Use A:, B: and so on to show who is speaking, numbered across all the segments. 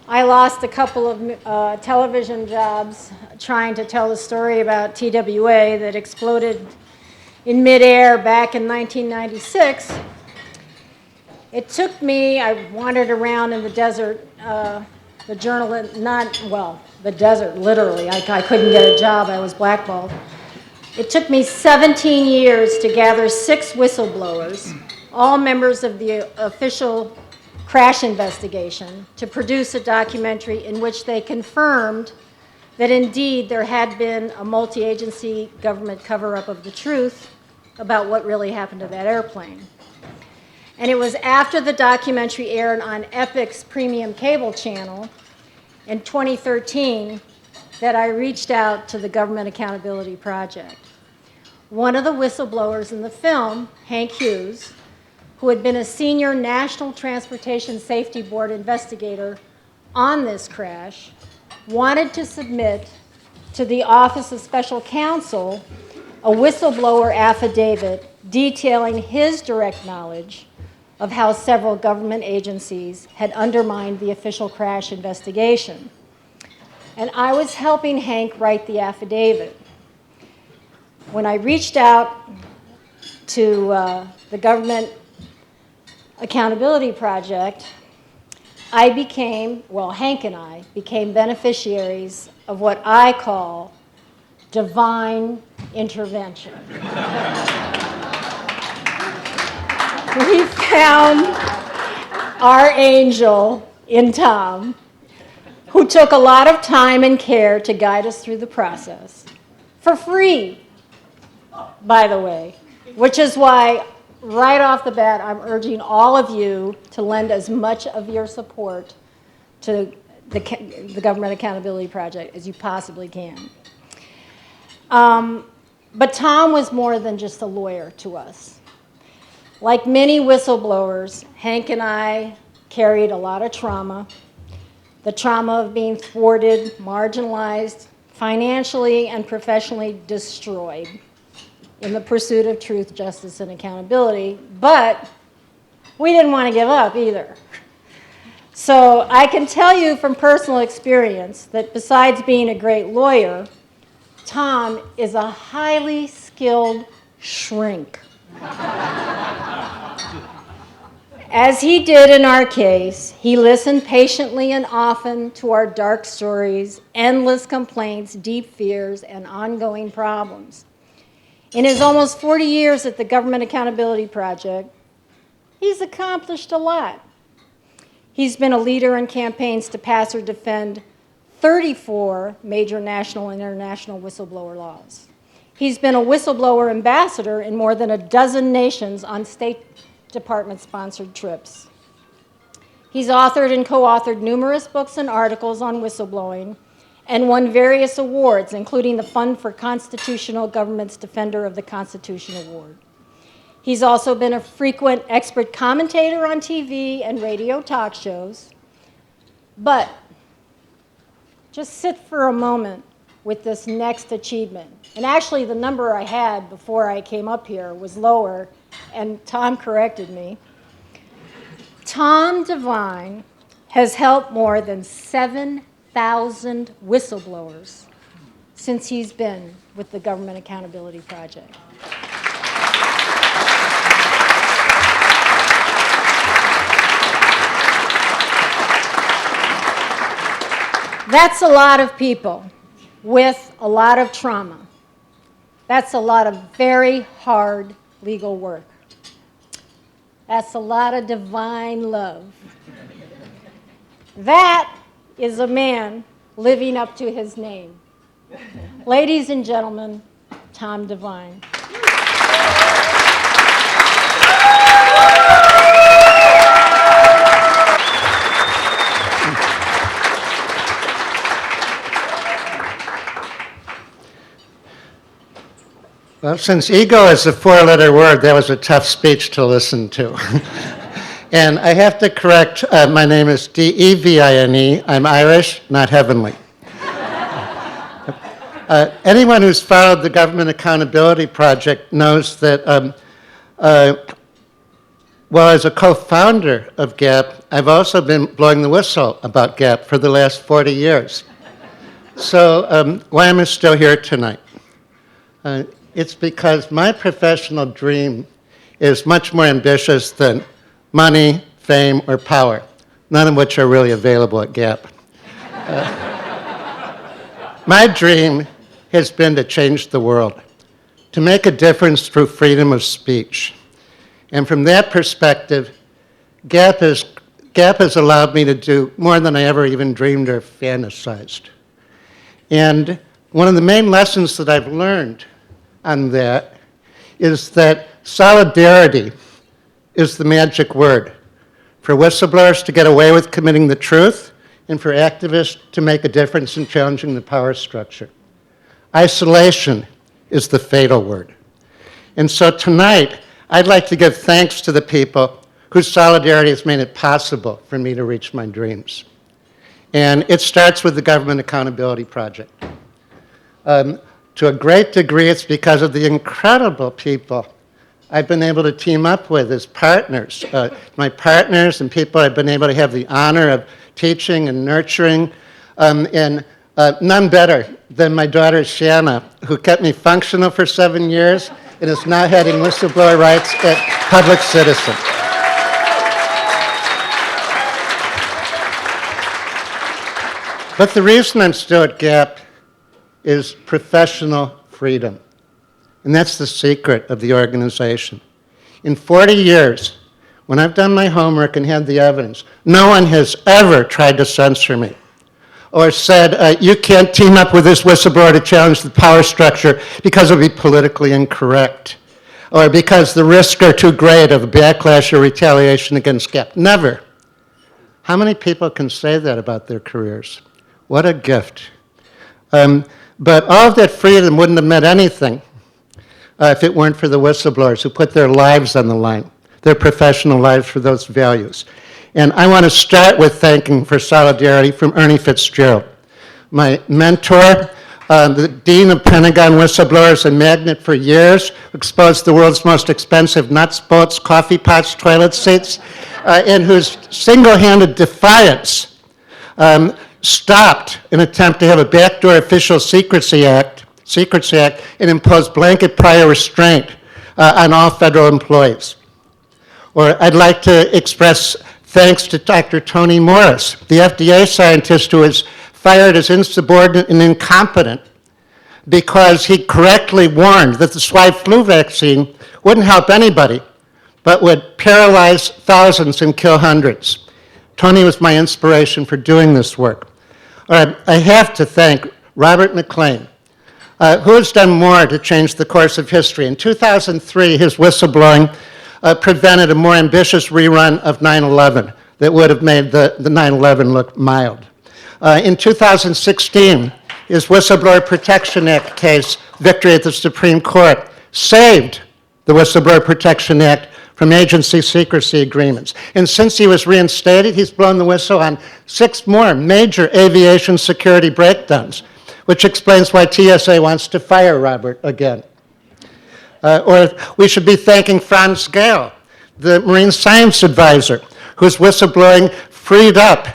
A: I lost a couple of television jobs trying to tell the story about TWA that exploded in midair back in 1996. It took me, I wandered around in the desert, the desert, literally. I couldn't get a job, I was blackballed. It took me 17 years to gather 6 whistleblowers, all members of the official crash investigation, to produce a documentary in which they confirmed that indeed there had been a multi-agency government cover-up of the truth about what really happened to that airplane. And it was after the documentary aired on Epic's premium cable channel in 2013 that I reached out to the Government Accountability Project. One of the whistleblowers in the film, Hank Hughes, who had been a senior National Transportation Safety Board investigator on this crash, wanted to submit to the Office of Special Counsel a whistleblower affidavit detailing his direct knowledge of how several government agencies had undermined the official crash investigation. And I was helping Hank write the affidavit. When I reached out to the Government Accountability Project, Hank and I became beneficiaries of what I call divine intervention. We found our angel in Tom, who took a lot of time and care to guide us through the process, for free, by the way, which is why right off the bat I'm urging all of you to lend as much of your support to the Government Accountability Project as you possibly can. But Tom was more than just a lawyer to us. Like many whistleblowers, Hank and I carried a lot of trauma. The trauma of being thwarted, marginalized, financially and professionally destroyed in the pursuit of truth, justice, and accountability. But we didn't want to give up either. So I can tell you from personal experience that besides being a great lawyer, Tom is a highly skilled shrink. As he did in our case, he listened patiently and often to our dark stories, endless complaints, deep fears, and ongoing problems. In his almost 40 years at the Government Accountability Project, he's accomplished a lot. He's been a leader in campaigns to pass or defend 34 major national and international whistleblower laws. He's been a whistleblower ambassador in more than a dozen nations on State Department-sponsored trips. He's authored and co-authored numerous books and articles on whistleblowing and won various awards, including the Fund for Constitutional Government's Defender of the Constitution Award. He's also been a frequent expert commentator on TV and radio talk shows. But just sit for a moment with this next achievement. And actually, the number I had before I came up here was lower, and Tom corrected me. Tom Devine has helped more than 7,000 whistleblowers since he's been with the Government Accountability Project. That's a lot of people with a lot of trauma. That's a lot of very hard legal work. That's a lot of divine love. That is a man living up to his name. Ladies and gentlemen, Tom Devine.
B: Well, since ego is a 4-letter word, that was a tough speech to listen to. And I have to correct, my name is Devine. I'm Irish, not heavenly. Anyone who's followed the Government Accountability Project knows that Well, as a co-founder of GAP, I've also been blowing the whistle about GAP for the last 40 years. So why am I still here tonight? It's because my professional dream is much more ambitious than money, fame, or power, none of which are really available at GAP. My dream has been to change the world, to make a difference through freedom of speech. And from that perspective, GAP has allowed me to do more than I ever even dreamed or fantasized. And one of the main lessons that I've learned on that is that solidarity is the magic word for whistleblowers to get away with committing the truth and for activists to make a difference in challenging the power structure. Isolation is the fatal word. And so tonight, I'd like to give thanks to the people whose solidarity has made it possible for me to reach my dreams. And it starts with the Government Accountability Project. To a great degree, it's because of the incredible people I've been able to team up with as partners. My partners and people I've been able to have the honor of teaching and nurturing, and none better than my daughter Shanna, who kept me functional for 7 years and is now heading whistleblower rights at Public Citizen. But the reason I'm still at GAP is professional freedom. And that's the secret of the organization. In 40 years, when I've done my homework and had the evidence, no one has ever tried to censor me or said, you can't team up with this whistleblower to challenge the power structure because it would be politically incorrect, or because the risks are too great of a backlash or retaliation against GAP. Never. How many people can say that about their careers? What a gift. But all of that freedom wouldn't have meant anything if it weren't for the whistleblowers who put their lives on the line, their professional lives for those values. And I want to start with thanking for solidarity from Ernie Fitzgerald, my mentor, the Dean of Pentagon Whistleblowers and magnet for years, exposed the world's most expensive nuts, bolts, coffee pots, toilet seats, and whose single-handed defiance stopped an attempt to have a backdoor official Secrecy Act and impose blanket prior restraint on all federal employees. Or I'd like to express thanks to Dr. Tony Morris, the FDA scientist who was fired as insubordinate and incompetent because he correctly warned that the swine flu vaccine wouldn't help anybody, but would paralyze thousands and kill hundreds. Tony was my inspiration for doing this work. All right, I have to thank Robert McLean, who has done more to change the course of history. In 2003, his whistleblowing prevented a more ambitious rerun of 9/11 that would have made the 9/11 look mild. In 2016, his Whistleblower Protection Act case, victory at the Supreme Court, saved the Whistleblower Protection Act from agency secrecy agreements. And since he was reinstated, he's blown the whistle on 6 more major aviation security breakdowns, which explains why TSA wants to fire Robert again. Or we should be thanking Franz Gale, the Marine Science Advisor, whose whistleblowing freed up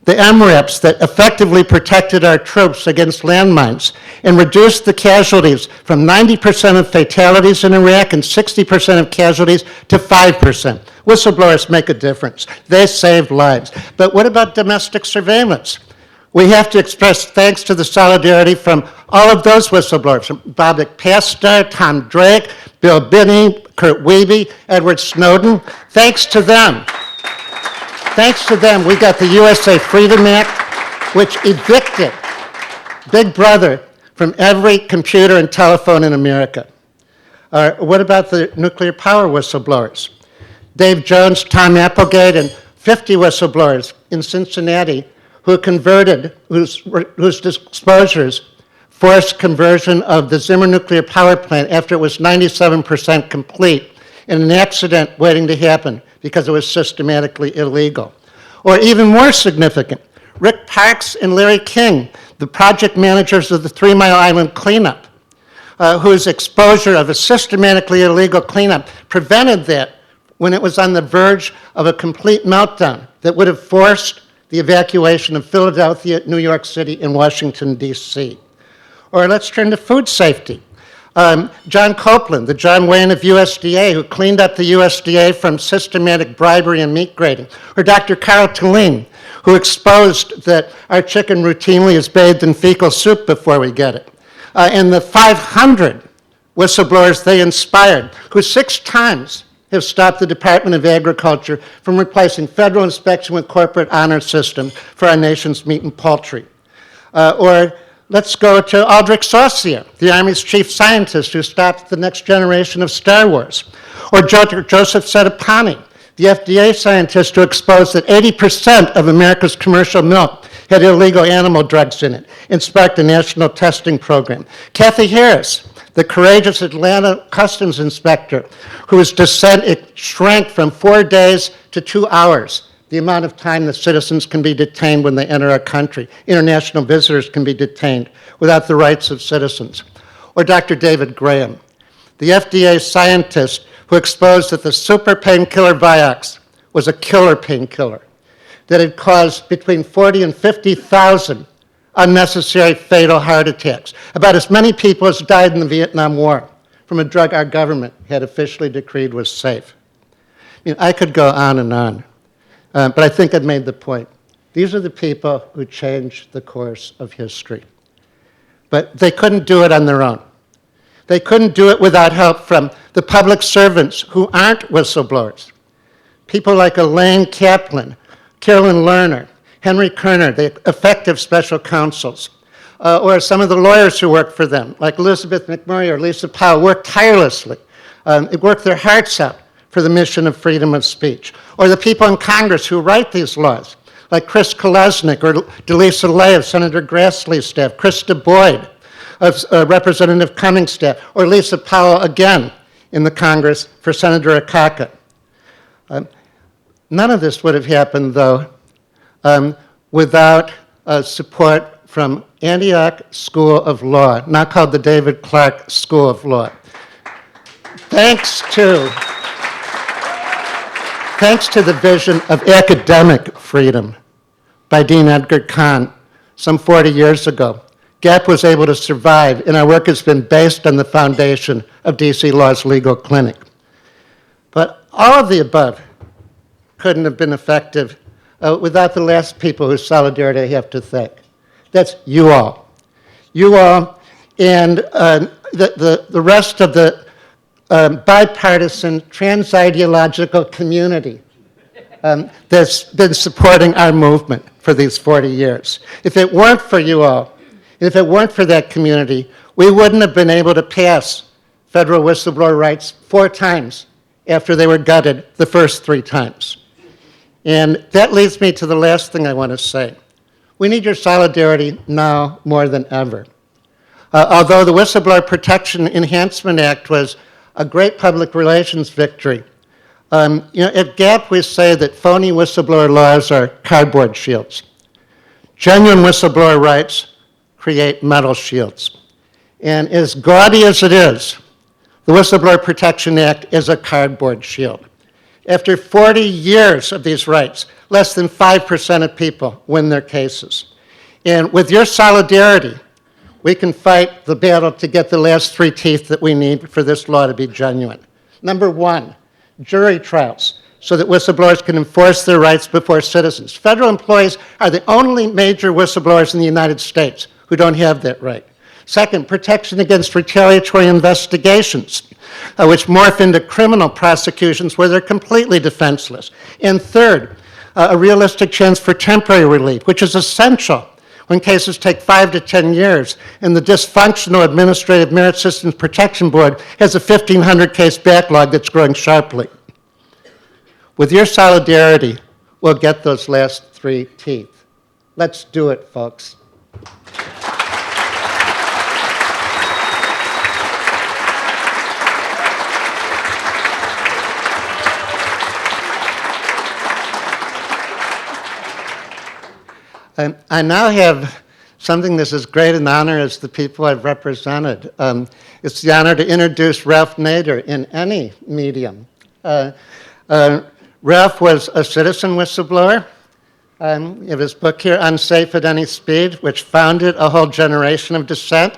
B: the MRAPs that effectively protected our troops against landmines and reduced the casualties from 90% of fatalities in Iraq and 60% of casualties to 5%. Whistleblowers make a difference. They save lives. But what about domestic surveillance? We have to express thanks to the solidarity from all of those whistleblowers, from Bobak Pastor, Tom Drake, Bill Binney, Kurt Wiebe, Edward Snowden. Thanks to them. Thanks to them, we got the USA Freedom Act, which evicted Big Brother from every computer and telephone in America. What about the nuclear power whistleblowers? Dave Jones, Tom Applegate, and 50 whistleblowers in Cincinnati who converted, whose disclosures forced conversion of the Zimmer nuclear power plant after it was 97% complete in an accident waiting to happen because it was systematically illegal. Or even more significant, Rick Parks and Larry King, the project managers of the 3 Mile Island cleanup, whose exposure of a systematically illegal cleanup prevented that when it was on the verge of a complete meltdown that would have forced the evacuation of Philadelphia, New York City, and Washington, D.C. Or let's turn to food safety. John Copeland, the John Wayne of USDA, who cleaned up the USDA from systematic bribery and meat grading. Or Dr. Carl Tallene, who exposed that our chicken routinely is bathed in fecal soup before we get it. And the 500 whistleblowers they inspired, who 6 times have stopped the Department of Agriculture from replacing federal inspection with corporate honor systems for our nation's meat and poultry. Or let's go to Aldrich Saucier, the Army's chief scientist who stopped the next generation of Star Wars. Or Joseph Sedapani, the FDA scientist who exposed that 80% of America's commercial milk had illegal animal drugs in it and sparked a national testing program. Kathy Harris, the courageous Atlanta customs inspector whose dissent shrank from 4 days to 2 hours, the amount of time that citizens can be detained when they enter our country. International visitors can be detained without the rights of citizens. Or Dr. David Graham, the FDA scientist who exposed that the super painkiller Vioxx was a killer painkiller that had caused between 40 and 50,000 unnecessary fatal heart attacks. About as many people as died in the Vietnam War from a drug our government had officially decreed was safe. I could go on and on, but I think I've made the point. These are the people who changed the course of history. But they couldn't do it on their own. They couldn't do it without help from the public servants who aren't whistleblowers. People like Elaine Kaplan, Carolyn Lerner, Henry Kerner, the effective special counsels, or some of the lawyers who work for them, like Elizabeth McMurray or Lisa Powell, work tirelessly. They work their hearts out for the mission of freedom of speech. Or the people in Congress who write these laws, like Chris Kolesnik or Delisa Lay of Senator Grassley's staff, Krista Boyd of Representative Cummings' staff, or Lisa Powell again in the Congress for Senator Akaka. None of this would have happened, though, without support from Antioch School of Law, now called the David Clark School of Law. Thanks to the vision of academic freedom by Dean Edgar Kahn some 40 years ago, GAP was able to survive, and our work has been based on the foundation of DC Law's legal clinic. But all of the above couldn't have been effective without the last people whose solidarity I have to thank. That's you all. You all and the rest of the bipartisan, trans-ideological community that's been supporting our movement for these 40 years. If it weren't for you all, if it weren't for that community, we wouldn't have been able to pass federal whistleblower rights 4 times after they were gutted the first 3 times. And that leads me to the last thing I want to say. We need your solidarity now more than ever. Although the Whistleblower Protection Enhancement Act was a great public relations victory, at GAP we say that phony whistleblower laws are cardboard shields. Genuine whistleblower rights create metal shields. And as gaudy as it is, the Whistleblower Protection Act is a cardboard shield. After 40 years of these rights, less than 5% of people win their cases. And with your solidarity, we can fight the battle to get the last 3 teeth that we need for this law to be genuine. Number 1, jury trials, so that whistleblowers can enforce their rights before citizens. Federal employees are the only major whistleblowers in the United States who don't have that right. Second, protection against retaliatory investigations, which morph into criminal prosecutions where they're completely defenseless. And third, a realistic chance for temporary relief, which is essential when cases take 5 to 10 years and the dysfunctional Administrative Merit Systems Protection Board has a 1,500 case backlog that's growing sharply. With your solidarity, we'll get those last 3 teeth. Let's do it, folks. I now have something that's as great an honor as the people I've represented. It's the honor to introduce Ralph Nader in any medium. Ralph was a citizen whistleblower. We have his book here, Unsafe at Any Speed, which founded a whole generation of dissent.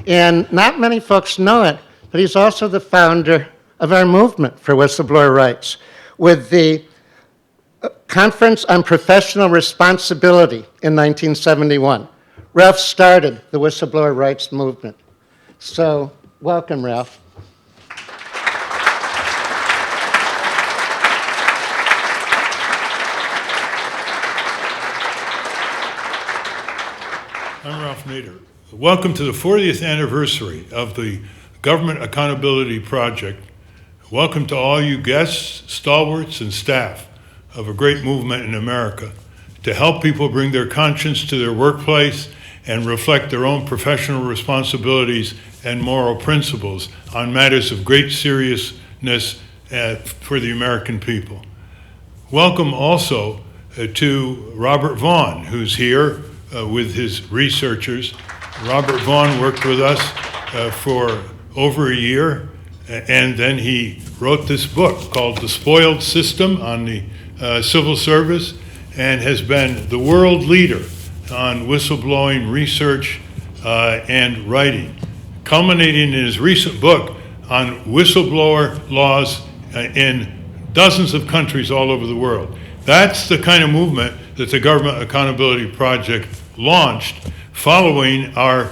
B: And not many folks know it, but he's also the founder of our movement for whistleblower rights. With the Conference on Professional Responsibility in 1971, Ralph started the whistleblower rights movement. So, welcome, Ralph.
C: I'm Ralph Nader. Welcome to the 40th anniversary of the Government Accountability Project. Welcome to all you guests, stalwarts, and staff of a great movement in America to help people bring their conscience to their workplace and reflect their own professional responsibilities and moral principles on matters of great seriousness for the American people. Welcome also to Robert Vaughn, who's here with his researchers. Robert Vaughn worked with us for over a year, and then he wrote this book called The Spoiled System on the Civil Service, and has been the world leader on whistleblowing research and writing, culminating in his recent book on whistleblower laws in dozens of countries all over the world. That's the kind of movement that the Government Accountability Project launched following our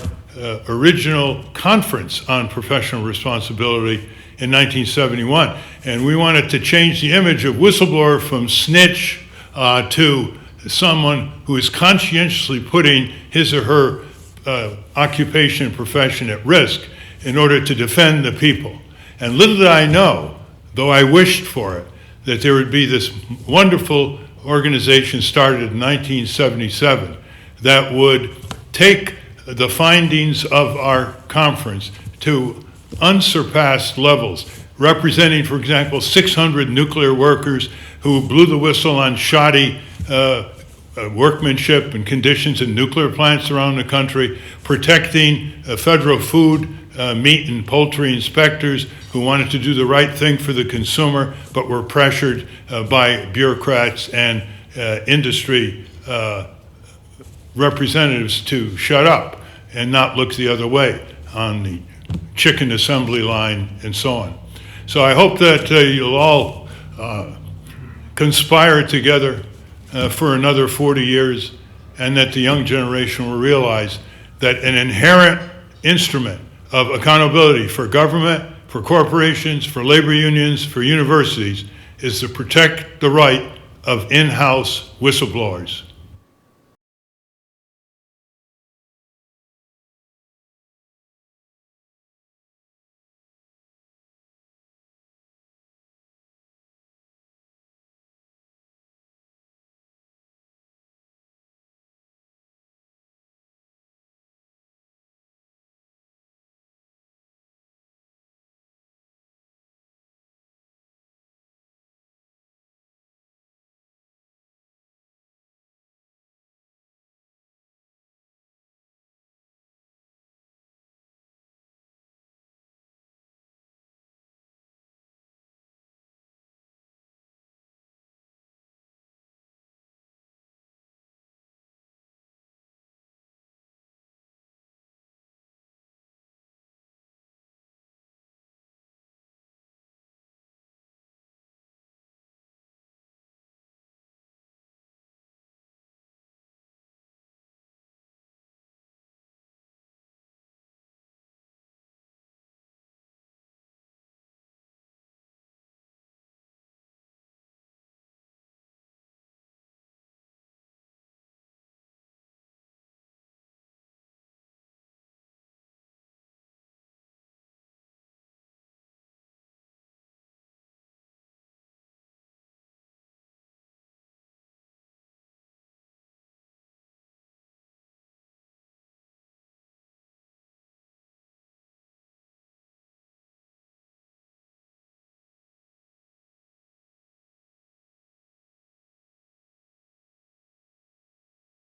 C: original conference on professional responsibility in 1971. And we wanted to change the image of whistleblower from snitch to someone who is conscientiously putting his or her occupation and profession at risk in order to defend the people. And little did I know, though I wished for it, that there would be this wonderful organization started in 1977 that would take the findings of our conference to unsurpassed levels, representing, for example, 600 nuclear workers who blew the whistle on shoddy workmanship and conditions in nuclear plants around the country, protecting federal food, meat and poultry inspectors who wanted to do the right thing for the consumer but were pressured by bureaucrats and industry representatives to shut up and not look the other way on the chicken assembly line and so on. So I hope that you'll all conspire together for another 40 years, and that the young generation will realize that an inherent instrument of accountability for government, for corporations, for labor unions, for universities is to protect the right of in-house whistleblowers.